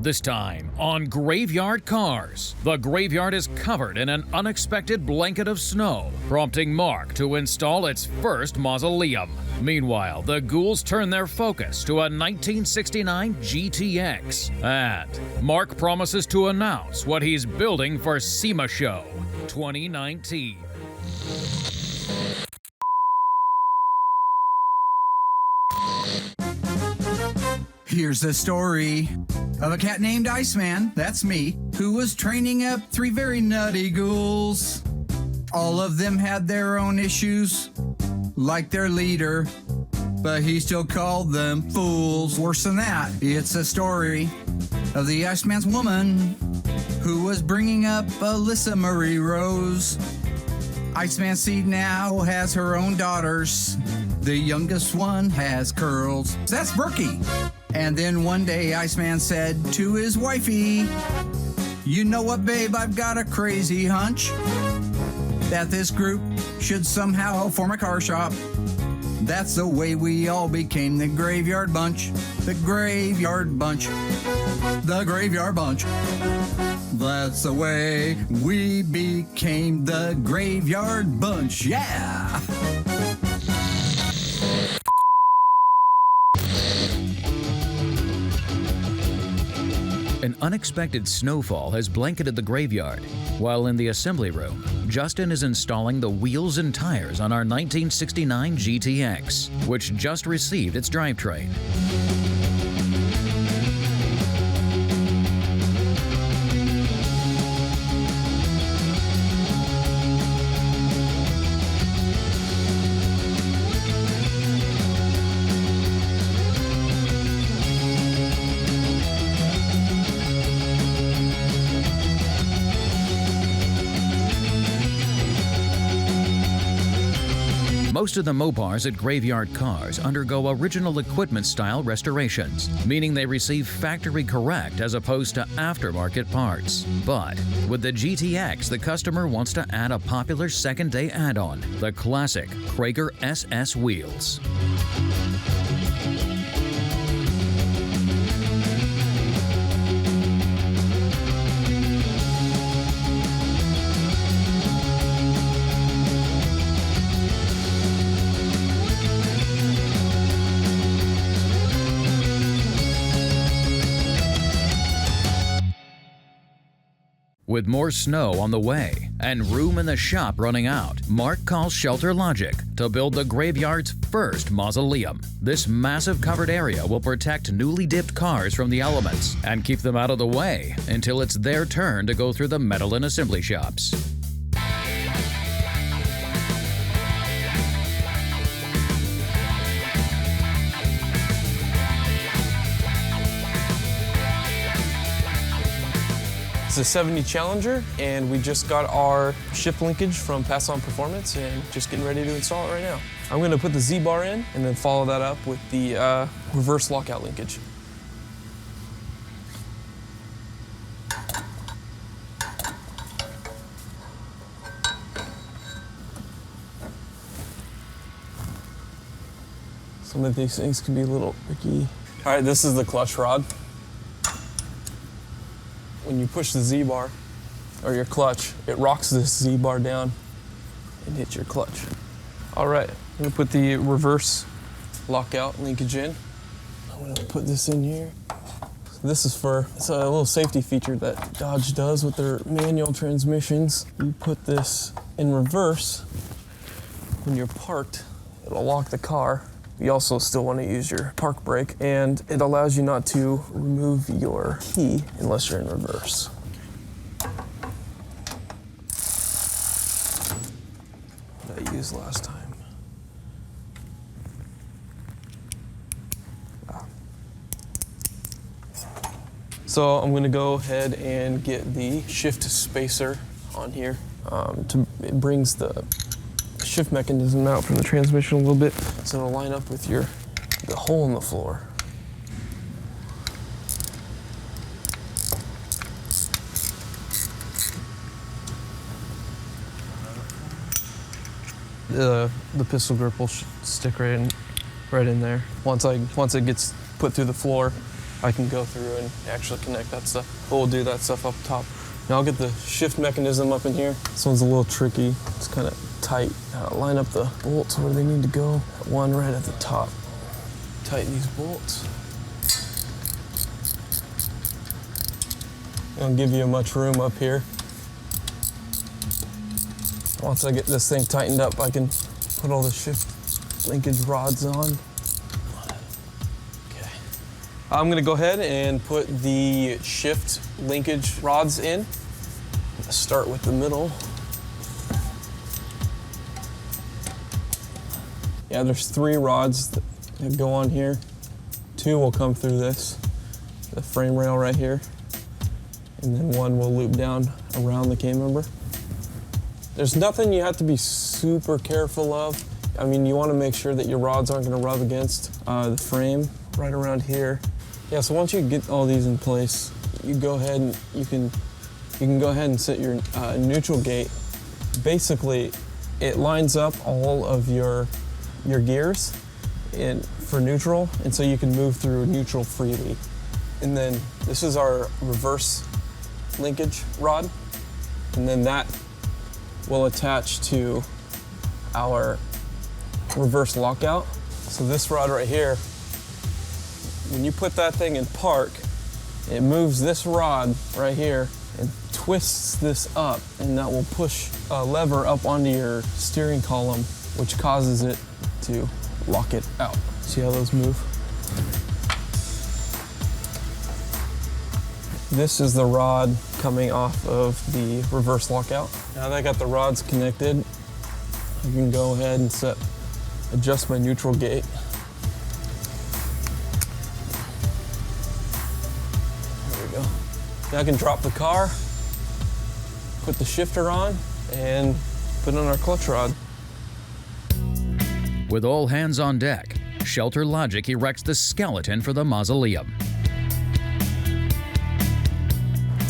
This time on Graveyard Carz, the graveyard is covered in an unexpected blanket of snow, prompting Mark to install its first mausoleum. Meanwhile, the ghouls turn their focus to a 1969 GTX, and Mark promises to announce what he's building for SEMA Show 2019. Here's the story of a cat named Iceman, that's me, who was training up 3 very nutty ghouls. All of them had their own issues, like their leader, but he still called them fools. Worse than that, it's a story of the Iceman's woman who was bringing up Alyssa Marie Rose. Iceman Seed now has her own daughters. The youngest one has curls. That's Brookie. And then one day Iceman said to his wifey, "You know what, babe, I've got a crazy hunch that this group should somehow form a car shop." That's the way we all became the Graveyard Bunch. The Graveyard Bunch. The Graveyard Bunch. That's the way we became the Graveyard Bunch. Yeah! An unexpected snowfall has blanketed the graveyard. While in the assembly room, Justin is installing the wheels and tires on our 1969 GTX, which just received its drivetrain. Most of the Mopars at Graveyard Carz undergo original equipment style restorations, meaning they receive factory correct as opposed to aftermarket parts. But with the GTX, the customer wants to add a popular second-day add-on, the classic Krager SS wheels. With more snow on the way and room in the shop running out, Mark calls Shelter Logic to build the graveyard's first mausoleum. This massive covered area will protect newly dipped cars from the elements and keep them out of the way until it's their turn to go through the metal and assembly shops. It's a 70 Challenger, and we just got our shift linkage from Pass On Performance and just getting ready to install it right now. I'm going to put the Z-bar in and then follow that up with the reverse lockout linkage. Some of these things can be a little tricky. All right, this is the clutch rod. When you push the Z-bar, or your clutch, it rocks this Z-bar down and hits your clutch. All right, I'm gonna put the reverse lockout linkage in. I'm gonna put this in here. This is it's a little safety feature that Dodge does with their manual transmissions. You put this in reverse, when you're parked, it'll lock the car. You also still want to use your park brake, and it allows you not to remove your key unless you're in reverse. That I used last time. So I'm going to go ahead and get the shift spacer on here. It brings the shift mechanism out from the transmission a little bit, so it'll line up with the hole in the floor. The pistol grip will stick right in there. Once it gets put through the floor, I can go through and actually connect that stuff. But we'll do that stuff up top. Now I'll get the shift mechanism up in here. This one's a little tricky. It's kind of tight. Line up the bolts where they need to go. One right at the top. Tighten these bolts. Don't give you much room up here. Once I get this thing tightened up, I can put all the shift linkage rods on. Okay. I'm gonna go ahead and put the shift linkage rods in. Start with the middle. Yeah, there's 3 rods that go on here. 2 will come through this, the frame rail right here. And then 1 will loop down around the K-member. There's nothing you have to be super careful of. I mean, you want to make sure that your rods aren't going to rub against the frame right around here. Yeah, so once you get all these in place, you go ahead and you can go ahead and set your neutral gate. Basically, it lines up all of your gears for neutral, and so you can move through neutral freely. And then this is our reverse linkage rod, and then that will attach to our reverse lockout. So this rod right here, when you put that thing in park, it moves this rod right here and twists this up, and that will push a lever up onto your steering column, which causes it to lock it out. See how those move? This is the rod coming off of the reverse lockout. Now that I got the rods connected, I can go ahead and adjust my neutral gate. There we go. Now I can drop the car, put the shifter on, and put on our clutch rod. With all hands on deck, Shelter Logic erects the skeleton for the mausoleum.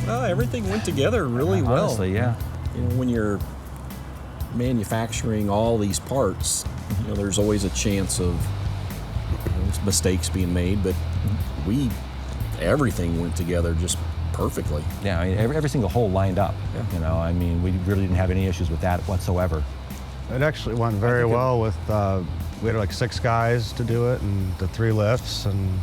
Well, everything went together really well. Honestly, yeah. You know, when you're manufacturing all these parts, you know, there's always a chance of mistakes being made, but everything went together just perfectly. Yeah, I mean, every single hole lined up. Yeah. You know, I mean, we really didn't have any issues with that whatsoever. It actually went very well with, we had like 6 guys to do it and the 3 lifts, and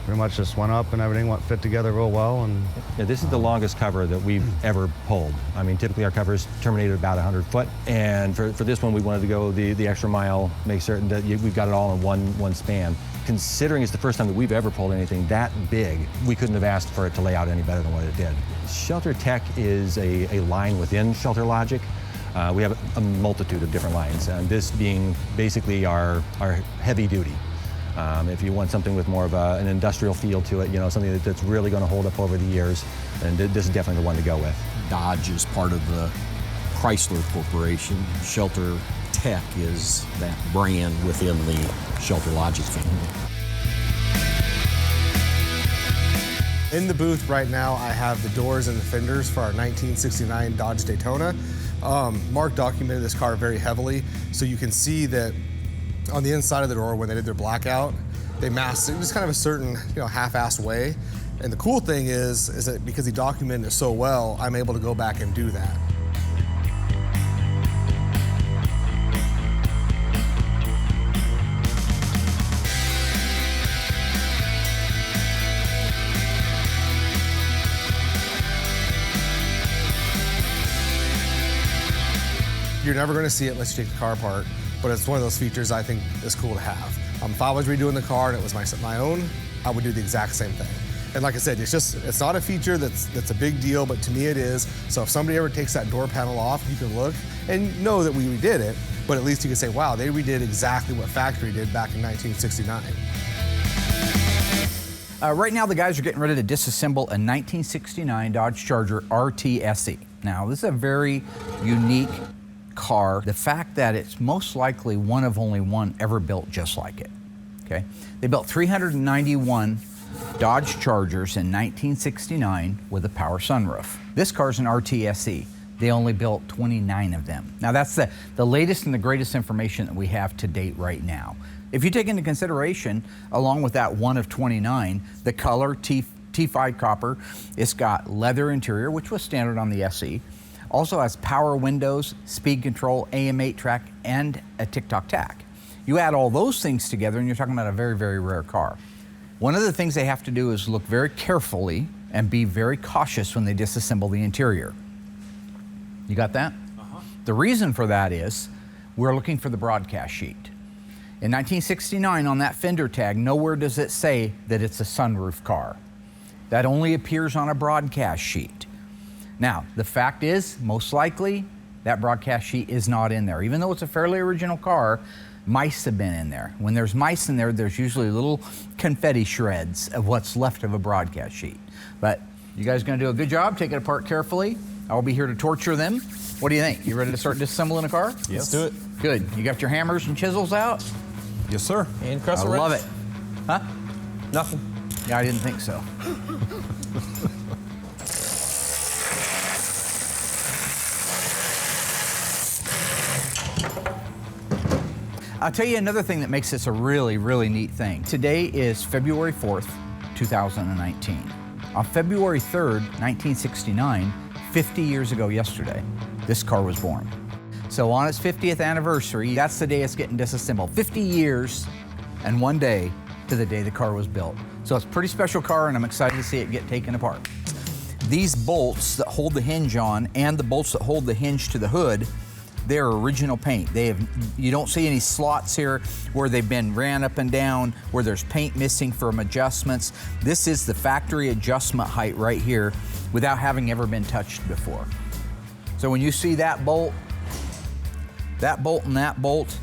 pretty much just went up and everything fit together real well. And yeah, this is the longest cover that we've ever pulled. I mean, typically our covers terminated about 100 foot, and for this one we wanted to go the extra mile, make certain that we've got it all in one span. Considering it's the first time that we've ever pulled anything that big, we couldn't have asked for it to lay out any better than what it did. Shelter Tech is a line within Shelter Logic. We have a multitude of different lines, and this being basically our heavy duty. If you want something with more of an industrial feel to it, you know, something that's really going to hold up over the years, and this is definitely the one to go with. Dodge is part of the Chrysler Corporation. Shelter Tech is that brand within the Shelter Logic family. In the booth right now, I have the doors and the fenders for our 1969 Dodge Daytona. Mark documented this car very heavily, so you can see that on the inside of the door when they did their blackout, they masked it in just kind of a certain, half-assed way. And the cool thing is that because he documented it so well, I'm able to go back and do that. You're never going to see it unless you take the car apart, but it's one of those features I think is cool to have. If I was redoing the car and it was my own, I would do the exact same thing. And like I said, it's not a feature that's a big deal, but to me it is. So if somebody ever takes that door panel off, you can look and know that we redid it, but at least you can say, wow, they redid exactly what factory did back in 1969. Right now, the guys are getting ready to disassemble a 1969 Dodge Charger Rtsc. Now, this is a very unique car. The fact that it's most likely one of only one ever built just like it, okay? They built 391 Dodge Chargers in 1969 with a power sunroof. This car's an Rtsc. They only built 29 of them. Now that's the latest and the greatest information that we have to date right now. If you take into consideration, along with that one of 29, the color T5 copper, it's got leather interior, which was standard on the SE. Also has power windows, speed control, AM8 track, and a tick-tock tack. You add all those things together and you're talking about a very, very rare car. One of the things they have to do is look very carefully and be very cautious when they disassemble the interior. You got that? The reason for that is we're looking for the broadcast sheet. In 1969, on that fender tag, nowhere does it say that it's a sunroof car. That only appears on a broadcast sheet. Now, the fact is, most likely, that broadcast sheet is not in there. Even though it's a fairly original car, mice have been in there. When there's mice in there, there's usually little confetti shreds of what's left of a broadcast sheet. But you guys gonna do a good job, take it apart carefully. I'll be here to torture them. What do you think? You ready to start disassembling a car? Yes. Let's do it. Good. You got your hammers and chisels out? Yes, sir. And I crescent love wrench? it. Huh? Nothing. Yeah, I didn't think so. I'll tell you another thing that makes this a really, really neat thing. Today is February 4th, 2019. On February 3rd, 1969, 50 years ago yesterday, this car was born. So on its 50th anniversary, that's the day it's getting disassembled. 50 years and 1 day to the day the car was built. So it's a pretty special car and I'm excited to see it get taken apart. These bolts that hold the hinge on and the bolts that hold the hinge to the hood, they're original paint. You don't see any slots here where they've been ran up and down, where there's paint missing from adjustments. This is the factory adjustment height right here without having ever been touched before. So when you see that bolt and that bolt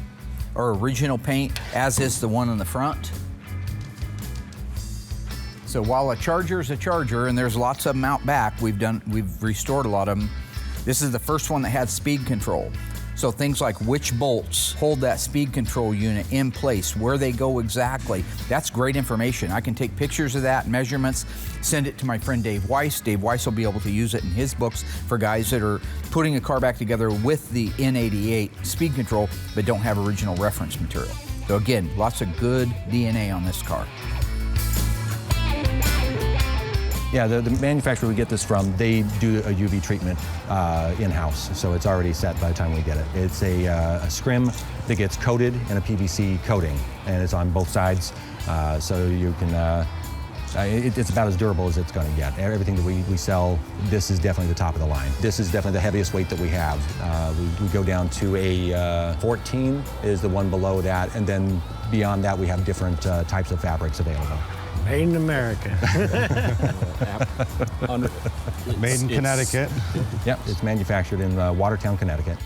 are original paint, as is the one in the front. So while a Charger is a Charger, and there's lots of them out back, we've restored a lot of them. This is the first one that had speed control. So things like which bolts hold that speed control unit in place, where they go exactly, that's great information. I can take pictures of that, measurements, send it to my friend Dave Weiss. Dave Weiss will be able to use it in his books for guys that are putting a car back together with the N88 speed control, but don't have original reference material. So again, lots of good DNA on this car. Yeah, the manufacturer we get this from, they do a UV treatment in-house, so it's already set by the time we get it. It's a scrim that gets coated in a PVC coating, and it's on both sides, so you can, it's about as durable as it's going to get. Everything that we sell, this is definitely the top of the line. This is definitely the heaviest weight that we have. We go down to a 14 is the one below that, and then beyond that we have different types of fabrics available. Made in America. Made in Connecticut. Yep, it's manufactured in Watertown, Connecticut.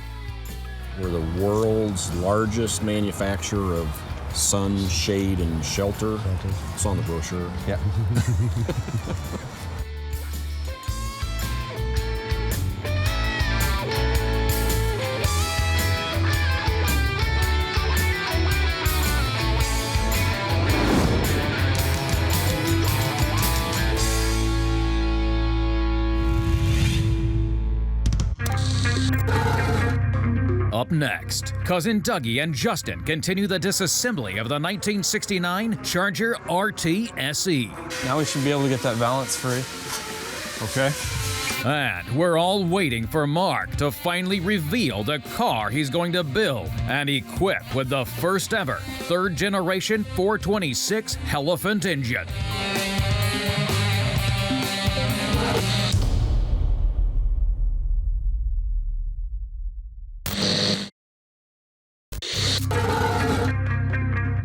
We're the world's largest manufacturer of sun, shade, and shelter. It's on the brochure. Yeah. Up next, Cousin Dougie and Justin continue the disassembly of the 1969 Charger Rtsc. Now we should be able to get that valance free. Okay. And we're all waiting for Mark to finally reveal the car he's going to build and equip with the first ever third generation 426 Hellephant engine.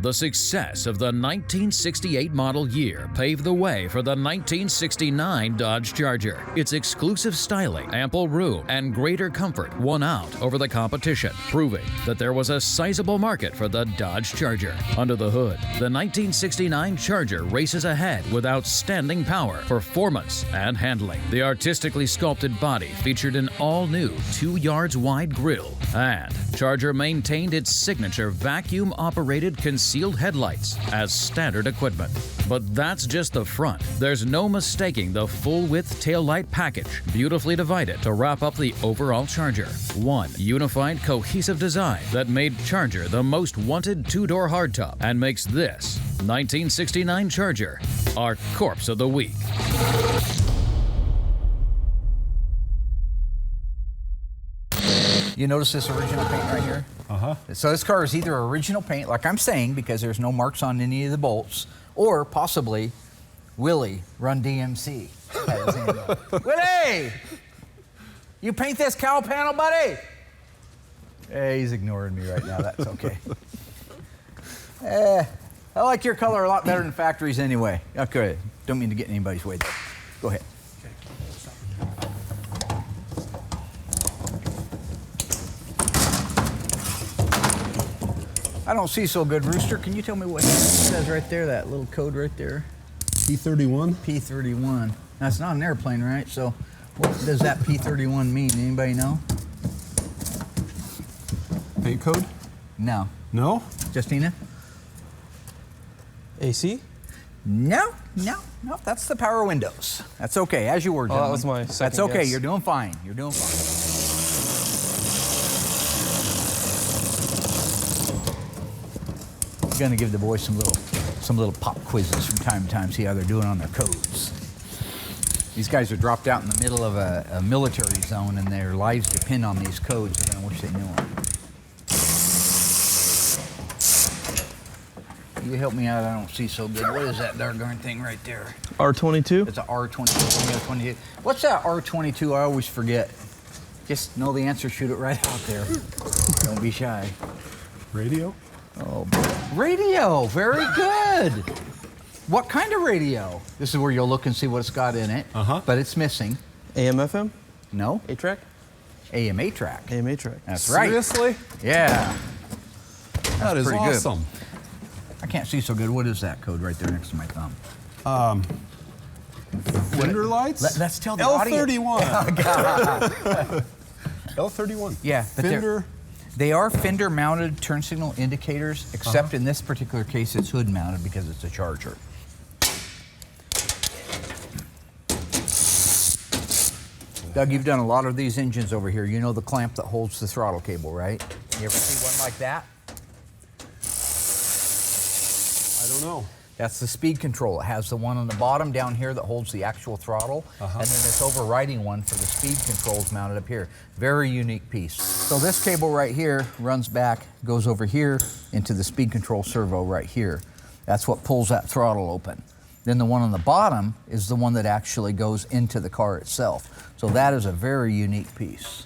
The success of the 1968 model year paved the way for the 1969 Dodge Charger. Its exclusive styling, ample room, and greater comfort won out over the competition, proving that there was a sizable market for the Dodge Charger. Under the hood, the 1969 Charger races ahead with outstanding power, performance, and handling. The artistically sculpted body featured an all-new 2 yards wide grille, and Charger maintained its signature vacuum-operated concealed sealed headlights as standard equipment. But that's just the front. There's no mistaking the full-width taillight package, beautifully divided to wrap up the overall Charger. One unified, cohesive design that made Charger the most wanted two-door hardtop and makes this 1969 Charger our corpse of the week. You notice this original paint right here? So this car is either original paint, like I'm saying, because there's no marks on any of the bolts, or possibly Willie, Run DMC. had his hand up. Willie! You paint this cowl panel, buddy? Hey, he's ignoring me right now. That's okay. I like your color a lot better than factories anyway. Okay, don't mean to get in anybody's way there. Go ahead. I don't see so good, Rooster. Can you tell me what it says right there, that little code right there? P31? P31. That's not an airplane, right? So what does that P31 mean? Anybody know? Paint code? No. No? Justina? AC? No. That's the power windows. That's okay, as you were, gentlemen. That was my second That's okay, guess. you're doing fine. You're doing fine. Gonna give the boys some little pop quizzes from time to time, see how they're doing on their codes. These guys are dropped out in the middle of a military zone and their lives depend on these codes. They're gonna wish they knew them. You help me out, I don't see so good. What is that darn thing right there? R22? It's a R22. What's that R22? I always forget. Just know the answer, shoot it right out there. Don't be shy. Radio? Oh, radio, very good. What kind of radio? This is where you'll look and see what it's got in it, but it's missing. AM, FM? No, 8-track? AM 8-track. AM 8-track. That's right. Seriously? Yeah. That is pretty good. awesome. I can't see so good. What is that code right there next to my thumb? Fender lights? Let's tell the L31. audience. L31. Yeah, but Fender. they are fender-mounted turn signal indicators, except in this particular case, it's hood-mounted because it's a Charger. Doug, you've done a lot of these engines over here. You know the clamp that holds the throttle cable, right? You ever see one like that? I don't know. That's the speed control. It has the one on the bottom down here that holds the actual throttle, and then this overriding one for the speed controls mounted up here. Very unique piece. So this cable right here runs back, goes over here into the speed control servo right here. That's what pulls that throttle open. Then the one on the bottom is the one that actually goes into the car itself. So that is a very unique piece.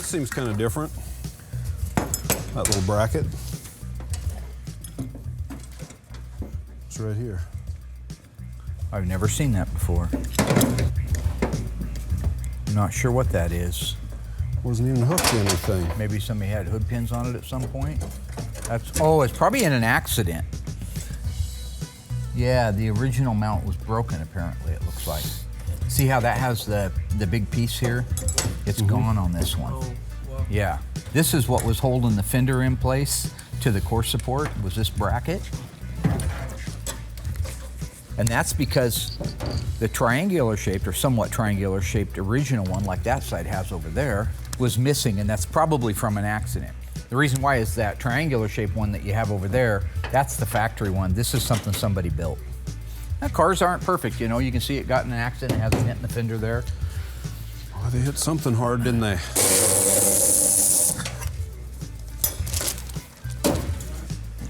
Seems kind of different. That little bracket. It's right here. I've never seen that before. I'm not sure what that is. Wasn't even hooked to anything. Maybe somebody had hood pins on it at some point. It's probably in an accident. Yeah, the original mount was broken apparently, it looks like. See how that has the big piece here? It's gone on this one. Yeah. This is what was holding the fender in place to the core support, was this bracket. And that's because the triangular shaped or somewhat triangular shaped original one like that side has over there was missing, and that's probably from an accident. The reason why is that triangular shaped one that you have over there, that's the factory one. This is something somebody built. Now, cars aren't perfect, you know. You can see it got in an accident, it has a dent in the fender there. Oh, they hit something hard, didn't they?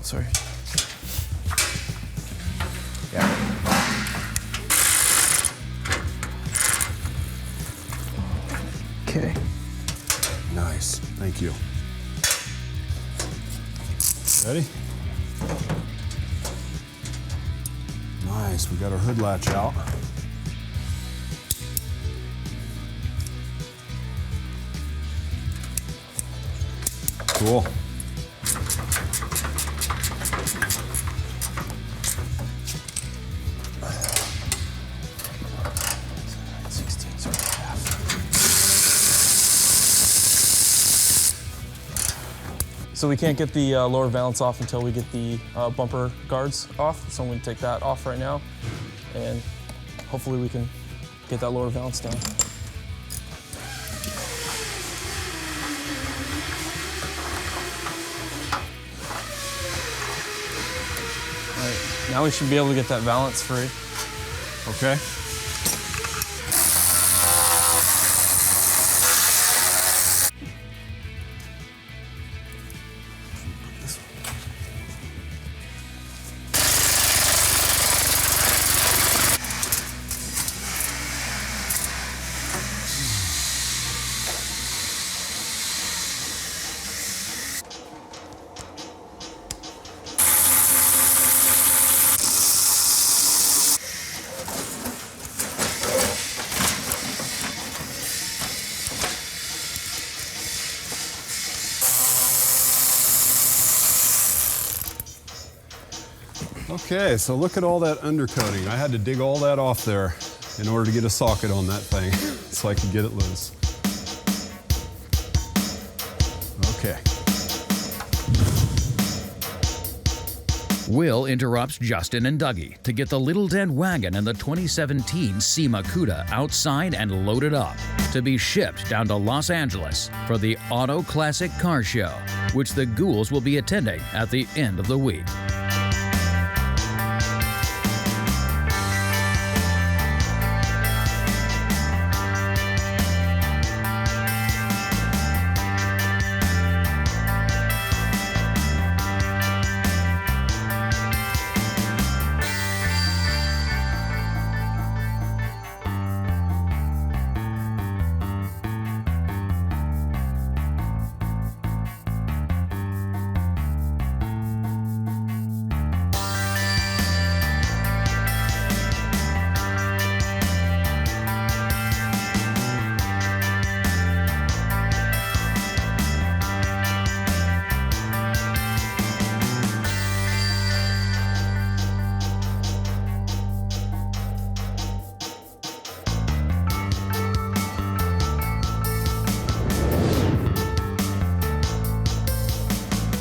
Sorry. Yeah. Okay. Nice. Thank you. Ready? Nice, we got our hood latch out. Cool. So we can't get the lower valance off until we get the bumper guards off. So I'm going to take that off right now, and hopefully we can get that lower valance down. All right, now we should be able to get that valance free. Okay. Okay, so look at all that undercoating. I had to dig all that off there in order to get a socket on that thing so I could get it loose. Okay. Will interrupts Justin and Dougie to get the Little Dent wagon and the 2017 SEMA CUDA outside and loaded up to be shipped down to Los Angeles for the Auto Classic Car Show, which the Ghouls will be attending at the end of the week.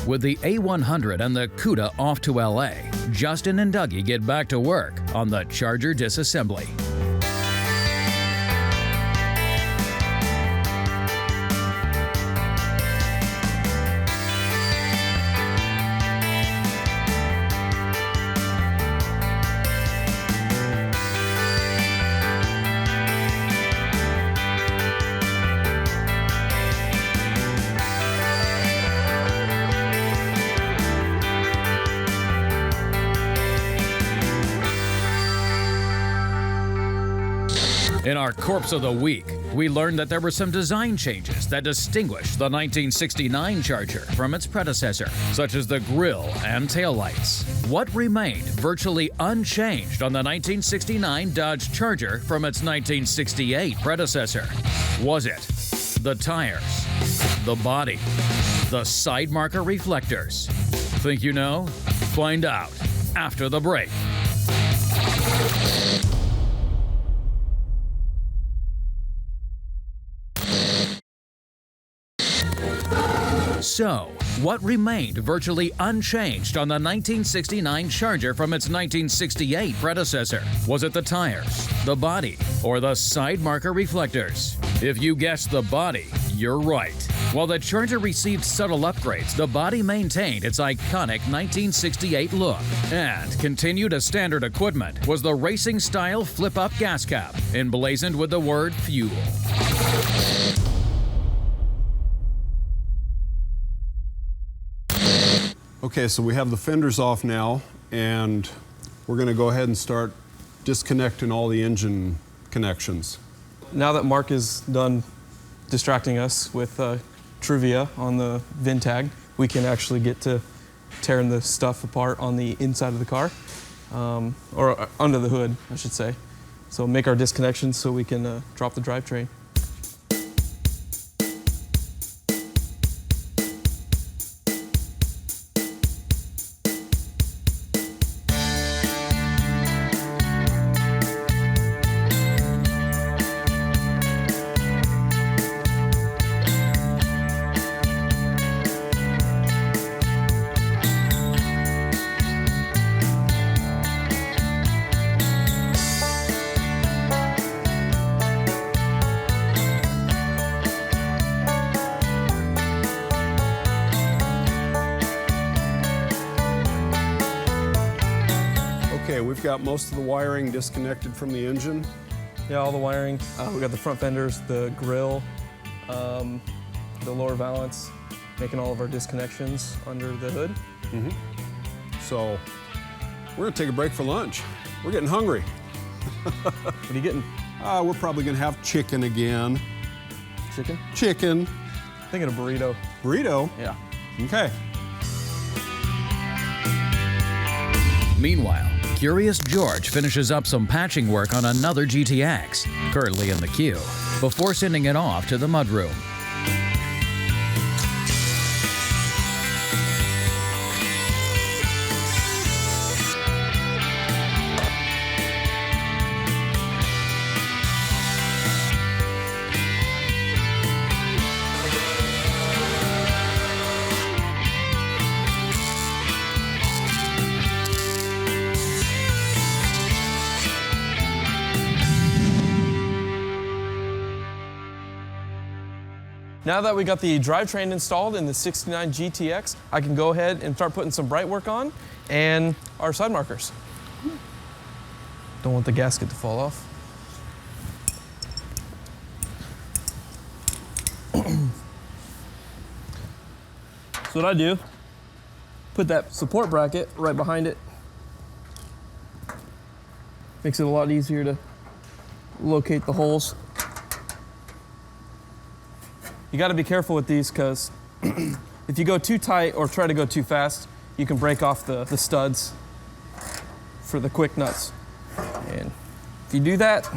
With the A100 and the CUDA off to LA, Justin and Dougie get back to work on the Charger disassembly. In our Corpse of the Week, we learned that there were some design changes that distinguished the 1969 Charger from its predecessor, such as the grille and taillights. What remained virtually unchanged on the 1969 Dodge Charger from its 1968 predecessor? Was it the tires, the body, the side marker reflectors? Think you know? Find out after the break. So, what remained virtually unchanged on the 1969 Charger from its 1968 predecessor? Was it the tires, the body, or the side marker reflectors? If you guessed the body, you're right. While the Charger received subtle upgrades, the body maintained its iconic 1968 look. And continued as standard equipment was the racing-style flip-up gas cap, emblazoned with the word fuel. Okay, so we have the fenders off now, and we're going to go ahead and start disconnecting all the engine connections. Now that Mark is done distracting us with trivia on the VIN tag, we can actually get to tearing the stuff apart on the inside of the car, or under the hood, I should say. So make our disconnections so we can drop the drivetrain. Okay, we've got most of the wiring disconnected from the engine. Yeah, all the wiring. We got the front fenders, the grill, the lower valance, making all of our disconnections under the hood. So we're gonna take a break for lunch. We're getting hungry. What are you getting? We're probably gonna have chicken again. Chicken? Chicken. Thinking a burrito. Burrito? Yeah. Okay. Meanwhile, Curious George finishes up some patching work on another GTX, currently in the queue, before sending it off to the mudroom. Now that we got the drivetrain installed in the 69 GTX, I can go ahead and start putting some bright work on and our side markers. Don't want the gasket to fall off. So what I do, put that support bracket right behind it. Makes it a lot easier to locate the holes. You got to be careful with these because if you go too tight or try to go too fast, you can break off the studs for the quick nuts. And if you do that,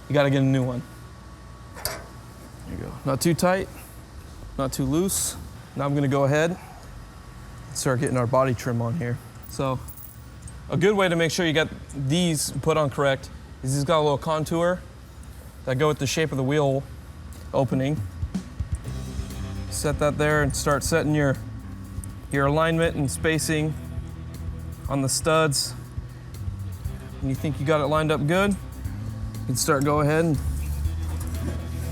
you got to get a new one. There you go. Not too tight, not too loose. Now I'm going to go ahead and start getting our body trim on here. So a good way to make sure you got these put on correct is these got a little contour that go with the shape of the wheel opening. Set that there and start setting your alignment and spacing on the studs. And you think you got it lined up good, you can start go ahead and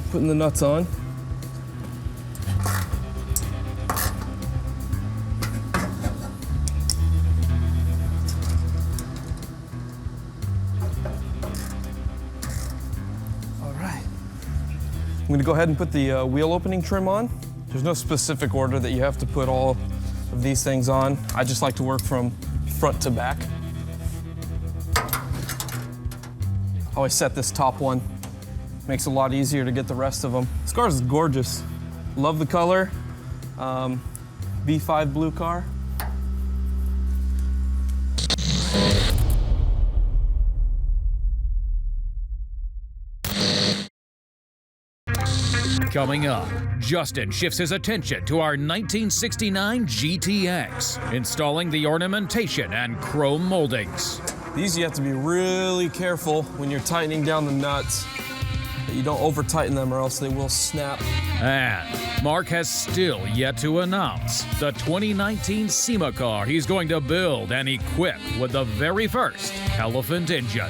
putting the nuts on. All right. I'm gonna go ahead and put the wheel opening trim on. There's no specific order that you have to put all of these things on. I just like to work from front to back. I always set this top one. Makes it a lot easier to get the rest of them. This car is gorgeous. Love the color. B5 blue car. Coming up, Justin shifts his attention to our 1969 GTX, installing the ornamentation and chrome moldings. These you have to be really careful when you're tightening down the nuts, that you don't over tighten them or else they will snap. And Mark has still yet to announce the 2019 SEMA car he's going to build and equip with the very first Hellephant engine.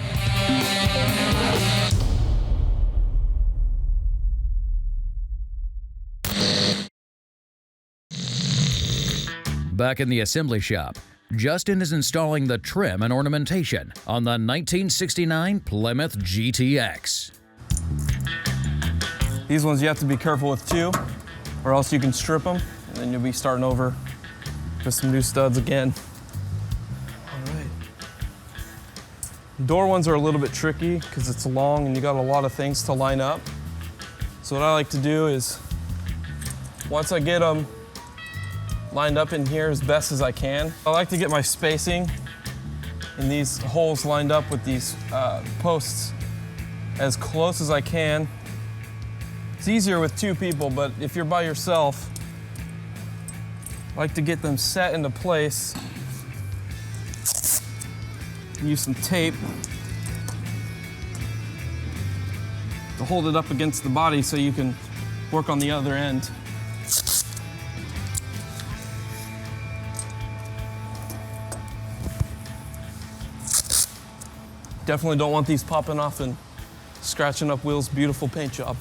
Back in the assembly shop, Justin is installing the trim and ornamentation on the 1969 Plymouth GTX. These ones you have to be careful with too, or else you can strip them, and then you'll be starting over with some new studs again. All right. Door ones are a little bit tricky because it's long and you got a lot of things to line up. So what I like to do is, once I get them lined up in here as best as I can. I like to get my spacing in these holes lined up with these posts as close as I can. It's easier with two people, but if you're by yourself, I like to get them set into place. Use some tape to hold it up against the body so you can work on the other end. Definitely don't want these popping off and scratching up Will's beautiful paint job.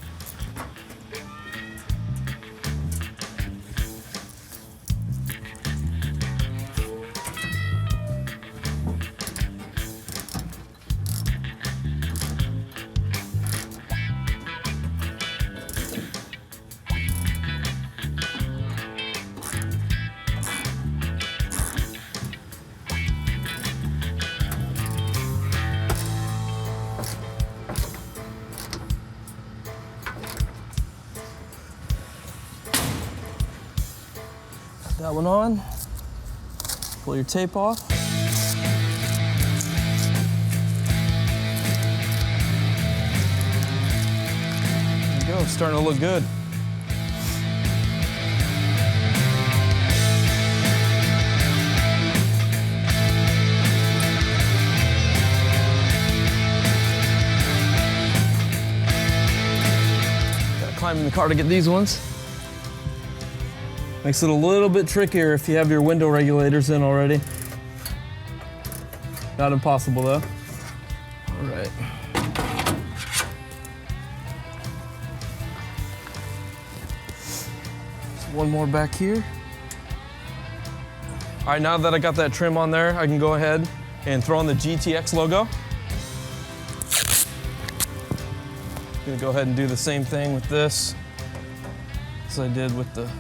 That one on, pull your tape off. There you go, starting to look good. Gotta climb in the car to get these ones. Makes it a little bit trickier if you have your window regulators in already. Not impossible though. All right. So one more back here. All right, now that I got that trim on there, I can go ahead and throw on the GTX logo. Gonna go ahead and do the same thing with this as I did with the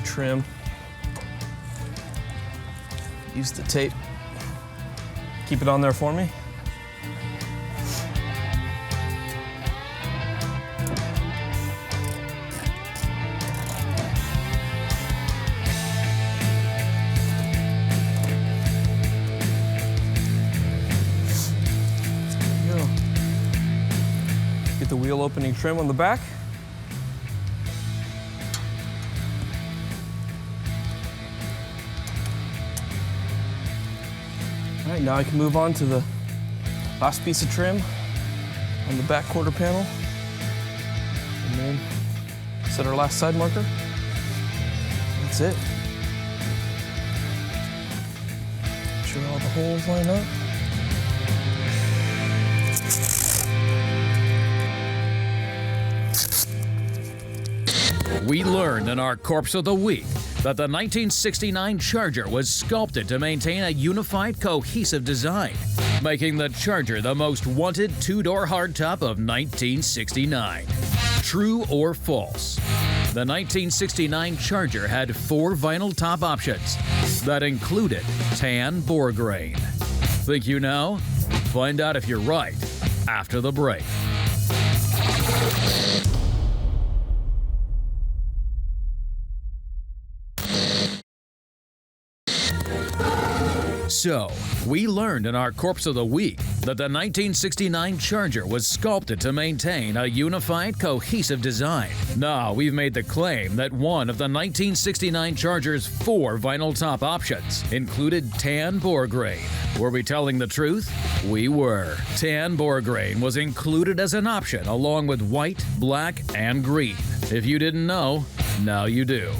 trim. Use the tape. Keep it on there for me. There you go. Get the wheel opening trim on the back. All right, now I can move on to the last piece of trim on the back quarter panel. And then set our last side marker. That's it. Make sure all the holes line up. We learned in our Corpse of the Week that the 1969 Charger was sculpted to maintain a unified, cohesive design, making the Charger the most wanted two-door hardtop of 1969. True or false? The 1969 Charger had 4 vinyl top options that included tan bore grain. Think you know? Find out if you're right after the break. So, we learned in our Corpse of the Week that the 1969 Charger was sculpted to maintain a unified, cohesive design. Now, we've made the claim that one of the 1969 Charger's 4 vinyl top options included tan bore grain. Were we telling the truth? We were. Tan bore grain was included as an option along with white, black, and green. If you didn't know, now you do.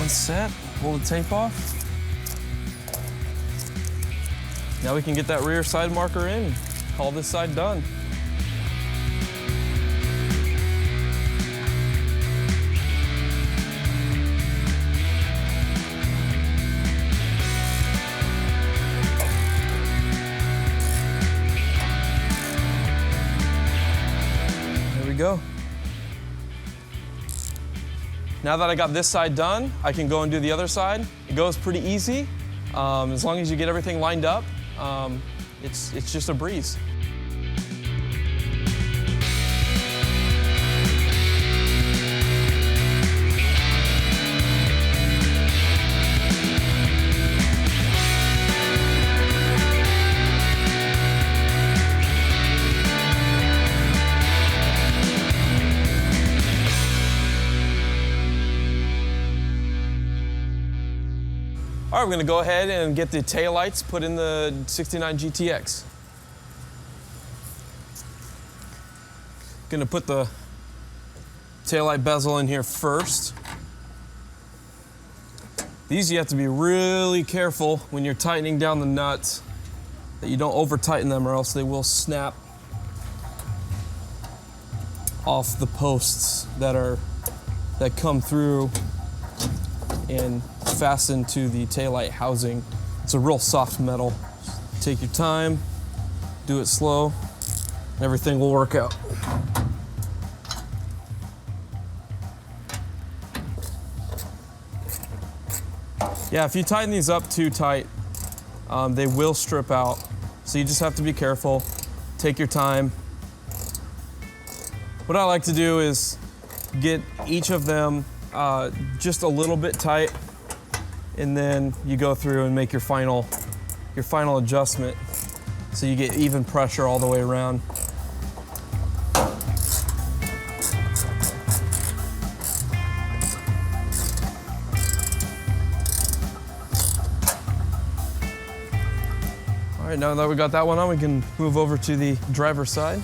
Set, pull the tape off. Now we can get that rear side marker in, call this side done. There we go. Now that I got this side done, I can go and do the other side. It goes pretty easy. As long as you get everything lined up, it's just a breeze. All right, we're gonna go ahead and get the taillights put in the 69 GTX. Gonna put the taillight bezel in here first. These you have to be really careful when you're tightening down the nuts that you don't over tighten them or else they will snap off the posts that come through and fasten to the taillight housing. It's a real soft metal. Take your time, do it slow, and everything will work out. Yeah, if you tighten these up too tight, they will strip out. So you just have to be careful, take your time. What I like to do is get each of them just a little bit tight, and then you go through and make your final adjustment so you get even pressure all the way around. All right, now that we got that one on, we can move over to the driver's side.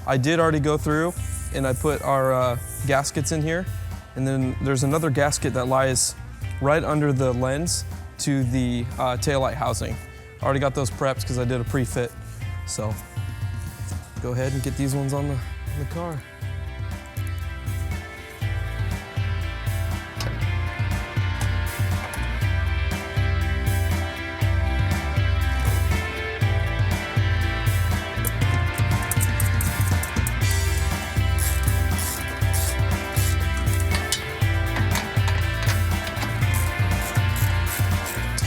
I did already go through and I put our gaskets in here, and then there's another gasket that lies right under the lens to the taillight housing. I already got those prepped because I did a pre-fit. So go ahead and get these ones on the car.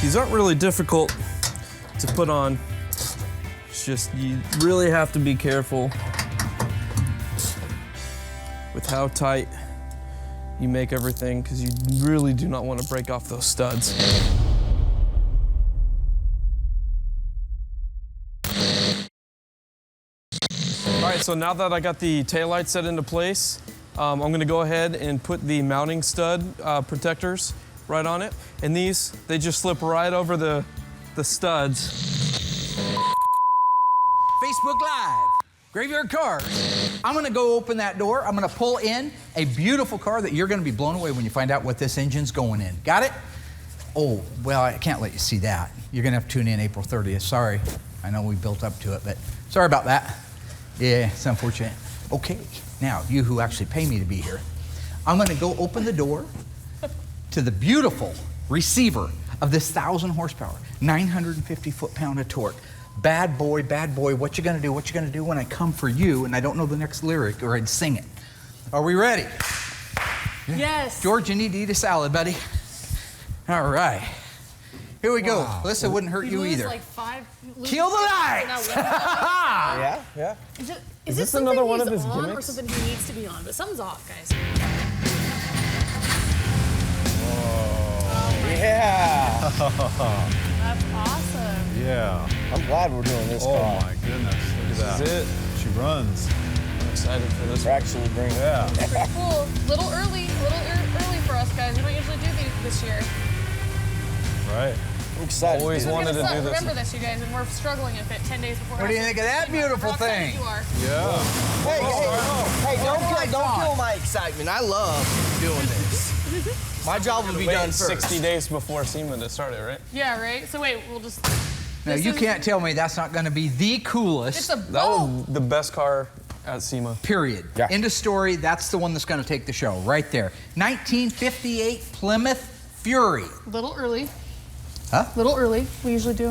These aren't really difficult to put on. It's just you really have to be careful with how tight you make everything because you really do not want to break off those studs. All right, so now that I got the taillight set into place, I'm gonna go ahead and put the mounting stud protectors right on it. And these, they just slip right over the studs. Facebook Live, Graveyard Carz. I'm gonna go open that door. I'm gonna pull in a beautiful car that you're gonna be blown away when you find out what this engine's going in. Got it? Oh, well, I can't let you see that. You're gonna have to tune in April 30th. Sorry. I know we built up to it, but sorry about that. Yeah, it's unfortunate. Okay, now, you who actually pay me to be here, I'm gonna go open the door to the beautiful receiver of this 1,000 horsepower, 950 foot-pound of torque. Bad boy, what you gonna do? What you gonna do when I come for you and I don't know the next lyric or I'd sing it? Are we ready? Yes. George, you need to eat a salad, buddy. All right. Here we go. Alyssa wouldn't hurt you either. Like 5 Kill the lights! Yeah. Is this another something one of he's his on or gimmicks? something he needs to be on? But something's off, guys. Yeah. That's awesome. Yeah. I'm glad we're doing this car. Oh my goodness, look at that. This is it. She runs. I'm excited for this. We're actually bringing Yeah. Pretty cool. Little early for us, guys. We don't usually do these this year. Right. I'm excited. Always to do wanted to do this. Remember this, you guys, and we're struggling a bit 10 days before. What do you think of that beautiful thing? You are. Yeah. Hey, don't kill my excitement. I love doing this. My job will be done first. 60 days before SEMA to start it, right? Yeah, right? So wait, we'll just... Now, you can't tell me that's not going to be the coolest. It's a That was the best car at SEMA. Period. Yeah. End of story. That's the one that's going to take the show right there. 1958 Plymouth Fury. little early. Huh? Little early. We usually do.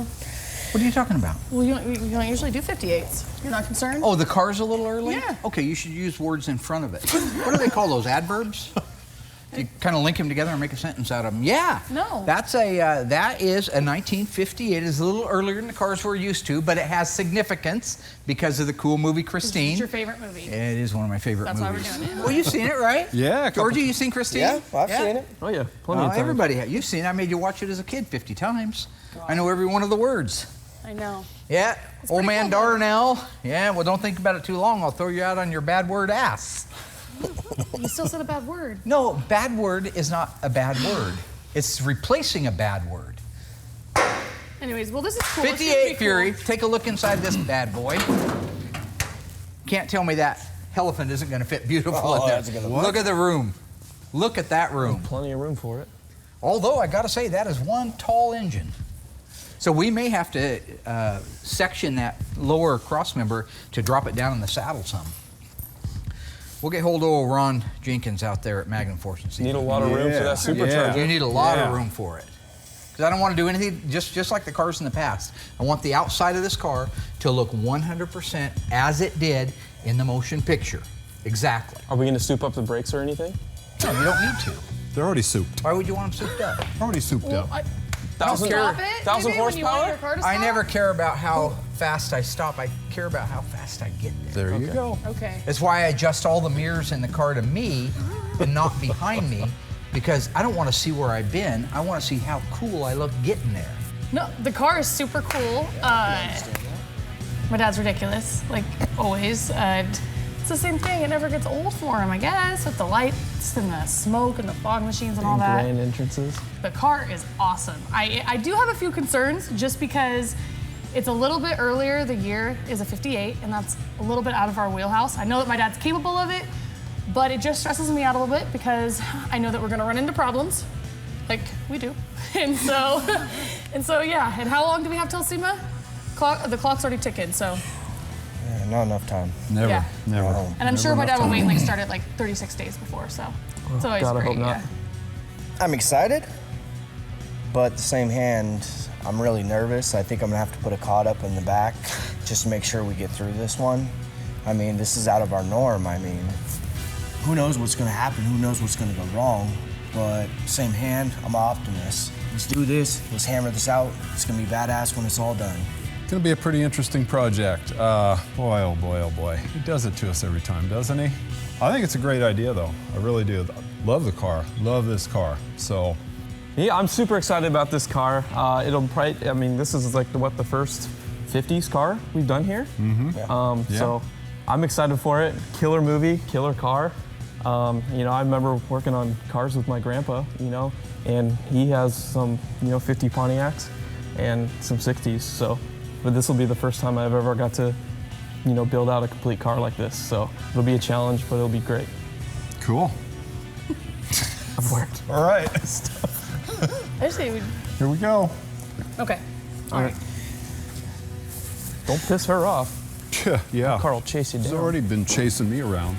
What are you talking about? Well, you don't usually do 58s. You're not concerned? Oh, the car's a little early? Yeah. Okay, you should use words in front of it. What do they call those, adverbs? You kind of link them together and make a sentence out of them. Yeah. No. That is a 1958. It's a little earlier than the cars we're used to, but it has significance because of the cool movie Christine. It's your favorite movie. It is one of my favorite That's why movies. we're doing it. Well, you've seen it, right? Yeah. Georgie, you seen Christine? Yeah, I've seen it. Oh yeah, plenty of times. Everybody, you've seen it. I made you watch it as a kid 50 times. I know every one of the words. I know. Yeah, old pretty man cool. Darnell. Yeah, well, don't think about it too long. I'll throw you out on your bad word ass. You still said a bad word. No, bad word is not a bad word. It's replacing a bad word. Anyways, well, this is cool. It's gonna be 58 cool. Fury. Take a look inside this bad boy. Can't tell me that Hellephant isn't going to fit beautiful Oh, in there. that's gonna- Look at the room. Look at that room. Plenty of room for it. Although I got to say that is one tall engine. So we may have to section that lower cross member to drop it down in the saddle some. We'll get hold of old Ron Jenkins out there at Magnum Force and see. Need a lot of room for that supercharger. You need a lot of room for it. Because I don't want to do anything just like the cars in the past. I want the outside of this car to look 100% as it did in the motion picture. Exactly. Are we going to soup up the brakes or anything? No, you don't need to. They're already souped. Why would you want them souped up? Already souped Well, up. I, Thousand, stop it. 1,000 maybe, when you want horsepower? your car to I stop? never care about how fast I stop. I care about how fast I get there. There you go. Okay. That's why I adjust all the mirrors in the car to me and not behind me, because I don't want to see where I've been. I want to see how cool I look getting there. No, the car is super cool. My dad's ridiculous, like always. It's the same thing. It never gets old for him, I guess, with the lights and the smoke and the fog machines and all that. Grand entrances. The car is awesome. I do have a few concerns just because it's a little bit earlier. The year is a 58, and that's a little bit out of our wheelhouse. I know that my dad's capable of it, but it just stresses me out a little bit because I know that we're gonna run into problems, like we do. And so yeah. And how long do we have till SEMA? The clock's already ticking, so. Yeah, not enough time. Never. Yeah. Never. And I'm sure my dad will wait and start at like 36 days before, so it's always God, I great. hope not. Yeah. I'm excited, but at the same hand, I'm really nervous. I think I'm gonna have to put a cot up in the back just to make sure we get through this one. I mean, this is out of our norm. I mean, who knows what's gonna happen? Who knows what's gonna go wrong? But same hand, I'm an optimist. Let's do this. Let's hammer this out. It's gonna be badass when it's all done. It's going to be a pretty interesting project. Boy, oh boy, oh boy. He does it to us every time, doesn't he? I think it's a great idea, though. I really do. Love the car. Love this car. So, Yeah, I'm super excited about this car. It'll probably, I mean, this is like the first 50s car we've done here. So I'm excited for it. Killer movie, killer car. You know, I remember working on cars with my grandpa, you know, and he has some, 50 Pontiacs and some 60s. So, but this will be the first time I've ever got to, build out a complete car like this. So it'll be a challenge, but it'll be great. cool. I've worked. All right. I just think Here we go. okay. All right. Don't piss her off. Yeah. Car will chase you down. He's already been chasing me around.